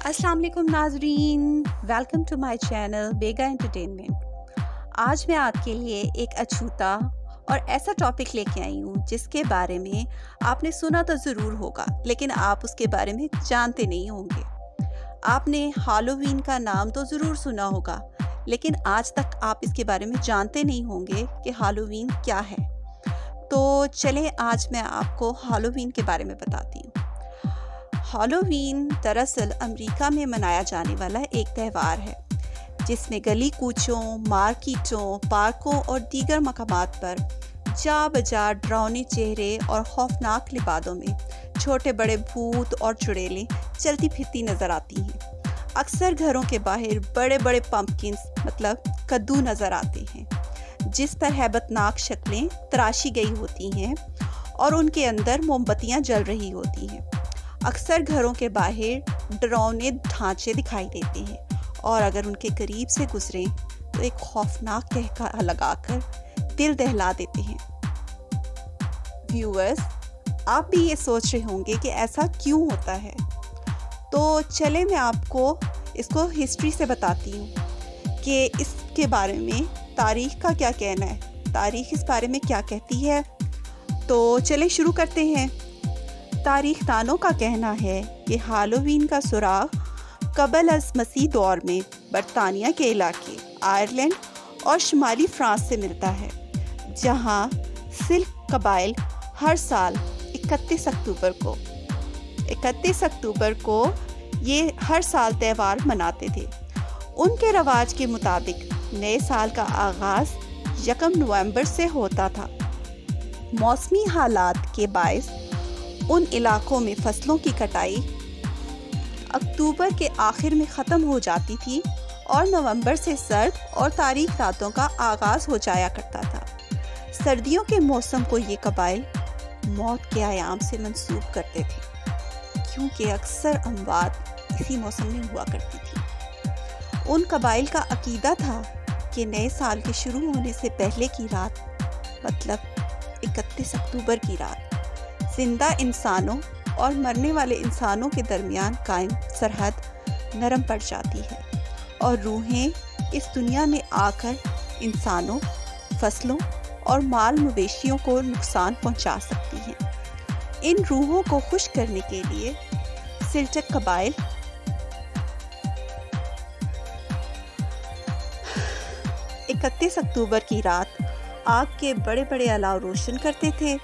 अस्सलाम वालेकुम नाजरीन, वेलकम टू माय चैनल बेगा एंटरटेनमेंट। आज मैं आपके लिए एक अछूता और ऐसा टॉपिक लेके आई हूँ जिसके बारे में आपने सुना तो ज़रूर होगा, लेकिन आप उसके बारे में जानते नहीं होंगे। आपने हैलोवीन का नाम तो ज़रूर सुना होगा, लेकिन आज तक आप इसके बारे में जानते नहीं होंगे कि हैलोवीन क्या है। तो चलें, आज मैं आपको हैलोवीन के बारे में बताती हूँ। हैलोवीन दरअसल अमेरिका में मनाया जाने वाला एक त्यौहार है जिसमें गली कूचों, मार्केटों, पार्कों और दीगर मकामात पर जा बजा डरावने चेहरे और खौफनाक लिबासों में छोटे बड़े भूत और चुड़ैलें चलती फिरती नज़र आती हैं। अक्सर घरों के बाहर बड़े बड़े पम्पकिन्स मतलब कद्दू नज़र आते हैं जिस पर हैबतनाक शक्लें तराशी गई होती हैं और उनके अंदर मोमबत्तियाँ जल रही होती हैं। अक्सर घरों के बाहर डरावने ढांचे दिखाई देते हैं और अगर उनके करीब से गुजरें तो एक खौफनाक कहका लगाकर दिल दहला देते हैं। व्यूअर्स, आप भी ये सोच रहे होंगे कि ऐसा क्यों होता है, तो चले मैं आपको इसको हिस्ट्री से बताती हूँ कि इसके बारे में तारीख का क्या कहना है, तारीख इस बारे में क्या कहती है। तो चले शुरू करते हैं। तारीख दानों का कहना है कि हैलोवीन का सुराग कबल अज़ मसीह दौर में बरतानिया के इलाके आयरलैंड और शुमाली फ्रांस से मिलता है, जहां सिल्क कबाइल हर साल 31 अक्टूबर को ये हर साल त्यौहार मनाते थे। उनके रवाज के मुताबिक नए साल का आगाज़ 1 नवंबर से होता था। मौसमी हालात के बायस उन इलाकों में फसलों की कटाई अक्टूबर के आखिर में ख़त्म हो जाती थी और नवंबर से सर्द और तारीख रातों का आगाज़ हो जाया करता था। सर्दियों के मौसम को ये कबाइल मौत के आयाम से मंसूब करते थे, क्योंकि अक्सर अमवात इसी मौसम में हुआ करती थी। उन कबाइल का अकीदा था कि नए साल के शुरू होने से पहले की रात मतलब 31 अक्टूबर की रात जिंदा इंसानों और मरने वाले इंसानों के दरमियान कायम सरहद नरम पड़ जाती है और रूहें इस दुनिया में आकर इंसानों, फसलों और माल मवेशियों को नुकसान पहुंचा सकती हैं। इन रूहों को खुश करने के लिए सिल्टक कबाइल इकतीस अक्टूबर की रात आग के बड़े बड़े अलाव रोशन करते थे,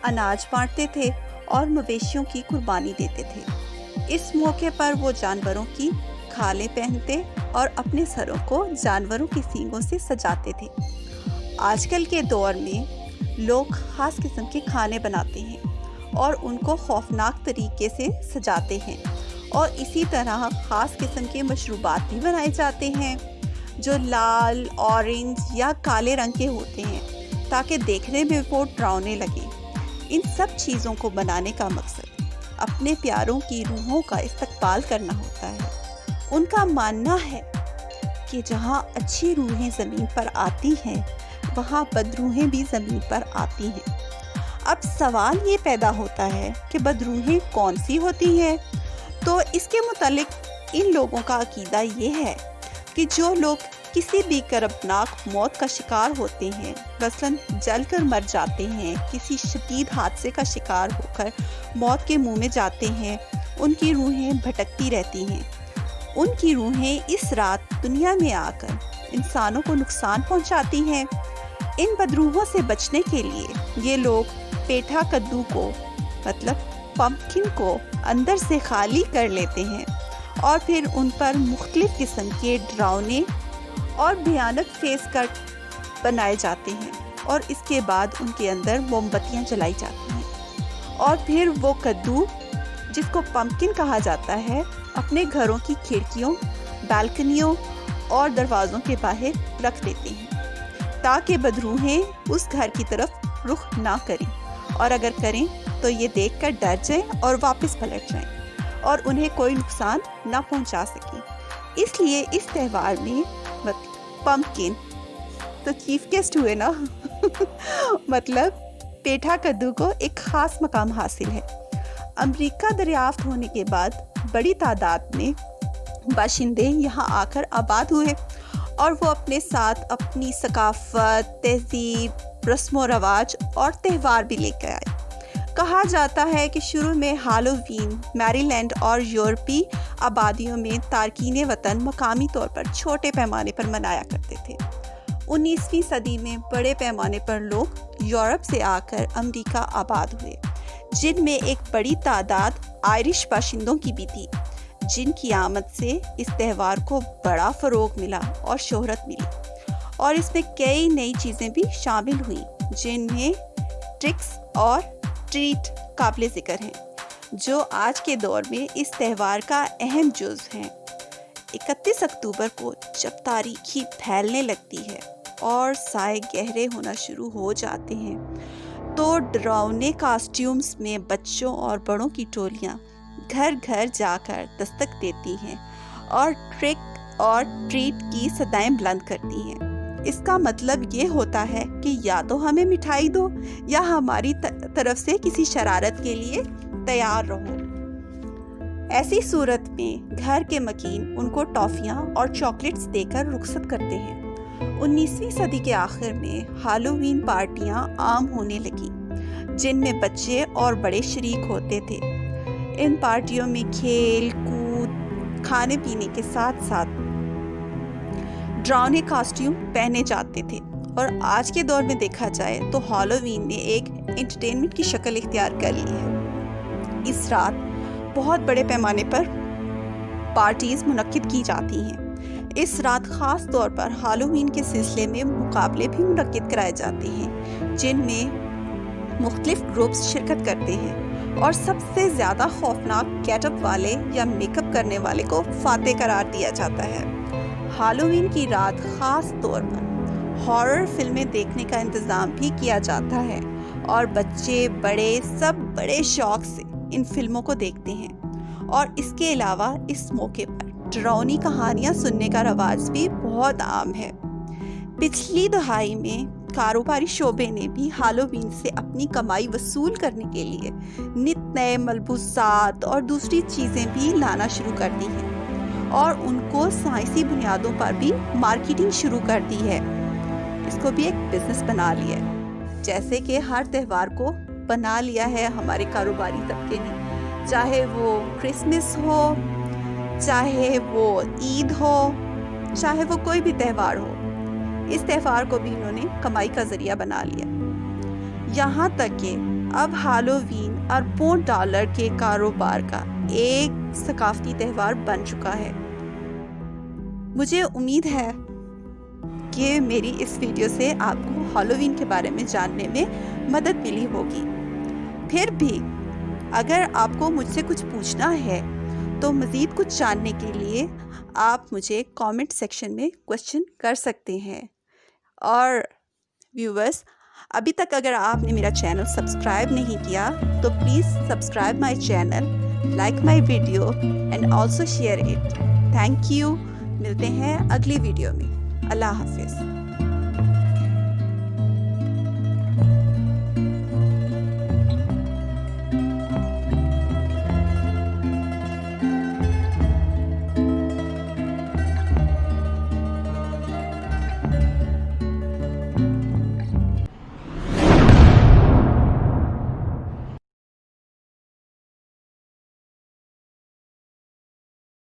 अनाज बांटते थे और मवेशियों की कुर्बानी देते थे। इस मौके पर वो जानवरों की खालें पहनते और अपने सरों को जानवरों की सींगों से सजाते थे। आजकल के दौर में लोग ख़ास किस्म के खाने बनाते हैं और उनको खौफनाक तरीके से सजाते हैं और इसी तरह ख़ास किस्म के मशरूबात भी बनाए जाते हैं जो लाल, ऑरेंज या काले रंग के होते हैं ताकि देखने में वो डरावने लगें। इन सब चीज़ों को बनाने का मकसद अपने प्यारों की रूहों का इस्तकबाल करना होता है। उनका मानना है कि जहाँ अच्छी रूहें ज़मीन पर आती हैं वहाँ बदरूहें भी ज़मीन पर आती हैं। अब सवाल ये पैदा होता है कि बदरूहें कौन सी होती हैं। तो इसके मुतालिक इन लोगों का अकीदा ये है कि जो लोग किसी भी करबनाक मौत का शिकार होते हैं, मसलन जलकर मर जाते हैं, किसी शदीद हादसे का शिकार होकर मौत के मुंह में जाते हैं, उनकी रूहें भटकती रहती हैं। उनकी रूहें इस रात दुनिया में आकर इंसानों को नुकसान पहुंचाती हैं। इन बदरूहों से बचने के लिए ये लोग पेठा कद्दू को मतलब पम्पकिन को अंदर से खाली कर लेते हैं और फिर उन पर मुख्तलिफ किस्म के डरावने और भयानक फेस कट बनाए जाते हैं और इसके बाद उनके अंदर मोमबत्तियां जलाई जाती हैं और फिर वो कद्दू जिसको पम्पकिन कहा जाता है अपने घरों की खिड़कियों, बालकनियों और दरवाज़ों के बाहर रख देते हैं ताकि बदरूहें उस घर की तरफ रुख ना करें और अगर करें तो ये देखकर डर जाएं और वापस पलट जाएं और उन्हें कोई नुकसान ना पहुंचा सकें। इसलिए इस त्यौहार में पम्पकिन तो चीफ गेस्ट हुए ना मतलब पेठा कद्दू को एक ख़ास मकाम हासिल है। अमेरिका दरियाफ्त होने के बाद बड़ी तादाद में باشندے یہاں آ کر آباد ہوئے اور وہ اپنے ساتھ اپنی ثقافت، تہذیب، رسم و رواج اور تہوار بھی لے کر آئے۔ کہا جاتا ہے کہ شروع میں ہالووین میری لینڈ اور یورپی آبادیوں میں تارکین وطن مقامی طور پر چھوٹے پیمانے پر منایا کرتے تھے۔ 19ویں صدی میں بڑے پیمانے پر لوگ یورپ سے آ کر امریکہ آباد ہوئے، جن میں ایک بڑی تعداد آئرش باشندوں کی بھی تھی، جن کی آمد سے اس تہوار کو بڑا فروغ ملا اور شہرت ملی، اور اس میں کئی نئی چیزیں بھی شامل ہوئیں، جن میں ٹرکس اور ٹریٹ قابل ذکر ہیں، جو آج کے دور میں اس تہوار کا اہم جزو ہیں۔ 31 اکتوبر کو جب تاریکی پھیلنے لگتی ہے اور سائے گہرے ہونا شروع ہو جاتے ہیں تو ڈراؤنے کاسٹیومز میں بچوں اور بڑوں کی ٹولیاں گھر گھر جا کر دستک دیتی ہیں اور ٹرک اور ٹریٹ کی صدائیں بلند کرتی ہیں۔ اس کا مطلب یہ ہوتا ہے کہ یا تو ہمیں مٹھائی دو یا ہماری طرف سے کسی شرارت کے لیے تیار رہو۔ ایسی صورت میں گھر کے مکین ان کو ٹافیاں اور چاکلیٹس دے کر رخصت کرتے ہیں۔ 19ویں صدی کے آخر میں ہالووین پارٹیاں عام ہونے لگیں، جن میں بچے اور بڑے شریک ہوتے تھے۔ ان پارٹیوں میں کھیل کود، کھانے پینے کے ساتھ ساتھ ڈراؤنے کاسٹیوم پہنے جاتے تھے، اور آج کے دور میں دیکھا جائے تو ہالووین نے ایک انٹرٹینمنٹ کی شکل اختیار کر لی ہے۔ اس رات بہت بڑے پیمانے پر پارٹیز منعقد کی جاتی ہیں۔ اس رات خاص طور پر ہالووین کے سلسلے میں مقابلے بھی منعقد کرائے جاتے ہیں، جن میں مختلف گروپس شرکت کرتے ہیں، اور سب سے زیادہ خوفناک گیٹ اپ والے یا میک اپ کرنے والے کو فاتح قرار دیا جاتا ہے۔ ہالووین کی رات خاص طور پر ہارر فلمیں دیکھنے کا انتظام بھی کیا جاتا ہے، اور بچے بڑے سب بڑے شوق سے ان فلموں کو دیکھتے ہیں، اور اس کے علاوہ اس موقع پر ڈراؤنی کہانیاں سننے کا رواج بھی بہت عام ہے۔ پچھلی دہائی میں کاروباری شعبے نے بھی ہالووین سے اپنی کمائی وصول کرنے کے لیے نت نئے ملبوسات اور دوسری چیزیں بھی لانا شروع کر دی ہیں، اور ان کو سائنسی بنیادوں پر بھی مارکیٹنگ شروع کر دی ہے۔ اس کو بھی ایک بزنس بنا لیا ہے، جیسے کہ ہر تہوار کو بنا لیا ہے ہمارے کاروباری طبقے نے، چاہے وہ کرسمس ہو، چاہے وہ عید ہو، چاہے وہ کوئی بھی تہوار ہو، اس تہوار کو بھی انہوں نے کمائی کا ذریعہ بنا لیا۔ یہاں تک کہ اب ہالووین اربوں ڈالر کے کاروبار کا ایک ثقافتی تہوار بن چکا ہے۔ مجھے امید ہے کہ میری اس ویڈیو سے آپ کو ہالووین کے بارے میں جاننے میں مدد ملی ہوگی۔ پھر بھی اگر آپ کو مجھ سے کچھ پوچھنا ہے تو مزید کچھ جاننے کے لیے آپ مجھے کامنٹ سیکشن میں کوشچن کر سکتے ہیں۔ اور ویورز، ابھی تک اگر آپ نے میرا چینل سبسکرائب نہیں کیا تو please subscribe my channel, like my video and also share it. Thank you. ملتے ہیں اگلی ویڈیو میں۔ اللہ حافظ۔